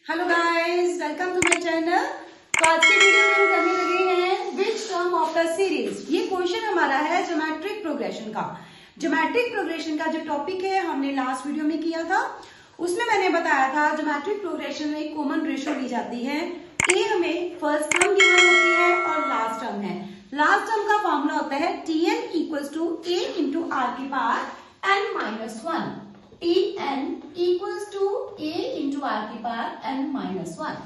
Hello guys, welcome to my channel. तो आज के वीडियो में हम करने लगे हैं which term of the series. ये क्वेश्चन हमारा है ज्योमेट्रिक प्रोग्रेशन का। ज्योमेट्रिक प्रोग्रेशन का जो टॉपिक है हमने लास्ट वीडियो में किया था, उसमें मैंने बताया था ज्योमेट्रिक प्रोग्रेशन में एक कॉमन रेशियो ली जाती है। ए हमें फर्स्ट टर्म गिवन होती है और लास्ट टर्म है। लास्ट टर्म का फॉर्मूला होता है Tn equals to a into are की power n-1। Tn equals to a into r की power n-1।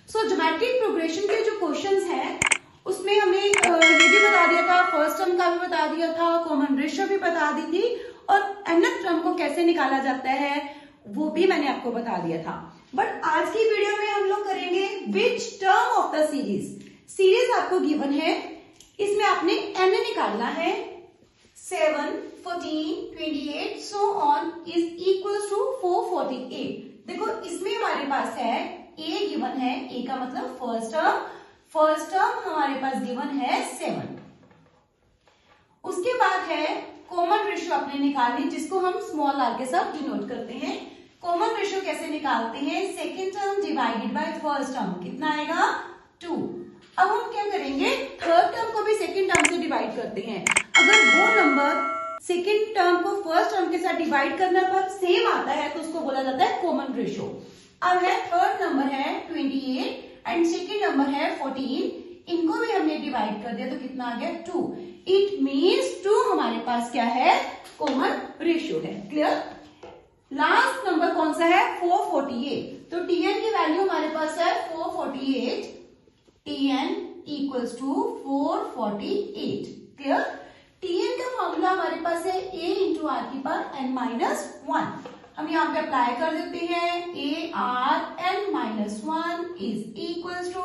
So geometric progression के जो क्वेश्चंस हैं उसमें हमने ये भी बता दिया था, फर्स्ट टर्म का भी बता दिया था, कॉमन रेशियो भी बता दी थी और nth टर्म को कैसे निकाला जाता है वो भी मैंने आपको बता दिया था। बट आज की वीडियो में हम लोग करेंगे विच term of the series. Series आपको गिवन है, इसमें आपने n निकालना है। 7, 14, 28 so on is equals to 448। देखो इसमें हमारे पास है a गिवन है, a का मतलब फर्स्ट टर्म हमारे पास गिवन है 7। उसके बाद है कॉमन रेशियो आपने निकालनी, जिसको हम स्मॉल r के साथ डिनोट करते हैं। कॉमन रेशियो कैसे निकालते हैं? Second term divided by first term, कितना आएगा 2। अब हम क्या करेंगे, थर्ड टर्म को भी सेकेंड टर्म से डिवाइड करते हैं। अगर वो नंबर सेकेंड टर्म को फर्स्ट टर्म के साथ डिवाइड करने पर सेम आता है तो उसको बोला जाता है कॉमन रेशियो। अब है थर्ड नंबर है 28 एंड सेकेंड नंबर है 14, इनको भी हमने डिवाइड कर दिया तो कितना आ गया 2। इट मीन्स 2 हमारे पास क्या है, कॉमन रेशियो है। क्लियर? लास्ट नंबर कौन सा है, 448। तो Tn की वैल्यू हमारे पास है 448। Tn equals to 448। Clear? Tn का फॉर्मूला हमारे पास है a इंटू आर की पावर n-1। हम यहाँ पे अप्लाई कर देते हैं a r n-1 is equals to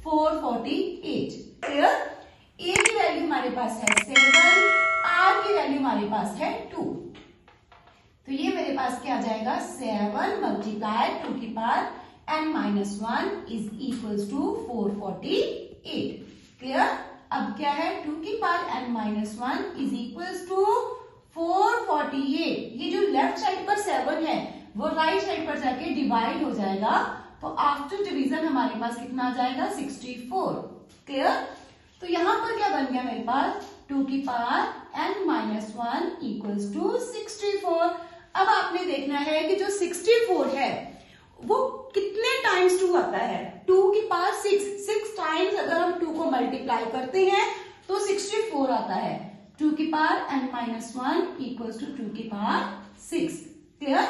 448। Clear? a की वैल्यू हमारे पास है 7, r की वैल्यू हमारे पास है 2। तो ये मेरे पास क्या आ जाएगा, 7 मल्टीप्लाई 2 की power n-1 is equals to 448। Clear? अब क्या है, 2 की power n-1 is equals to 448। ये जो लेफ्ट साइड पर 7 है वो राइट साइड पर जाके डिवाइड हो जाएगा, तो आफ्टर डिवीजन हमारे पास कितना आ जाएगा, 64। क्लियर? तो यहां पर क्या बन गया मेरे पास, 2 की पावर n-1 इक्वल्स टू 64। अब आपने देखना है कि जो 64 है वो कितने टाइम्स 2 आता है। 2 की पावर 6 टाइम्स अगर हम 2 को मल्टीप्लाई करते हैं तो 64 आता है। 2 की पावर n-1 इक्वल्स टू 2 की पावर 6। क्लियर?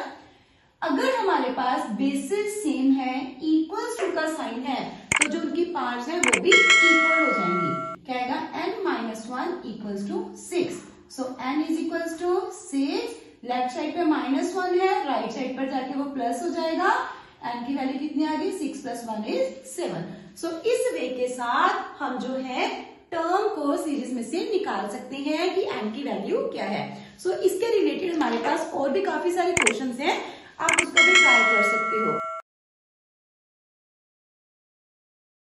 अगर हमारे पास बेसिस सेम है, इक्वल्स टू का साइन है, तो जो उनकी पार्ट्स है वो भी इक्वल हो जाएंगी। क्या आएगा, n-1 equals to 6। So n is equals to 6। Left side पे -1 है, राइट साइड पर जाके वो प्लस हो जाएगा। n की वैल्यू कितनी आ गई, 6 + 1 इज 7। सो इस वे के साथ हम जो है टर्म को सीरीज में से निकाल सकते हैं कि n की वैल्यू क्या है। सो इसके रिलेटेड हमारे पास और भी काफी सारे क्वेश्चंस हैं, आप उसको भी ट्राई कर सकते हो।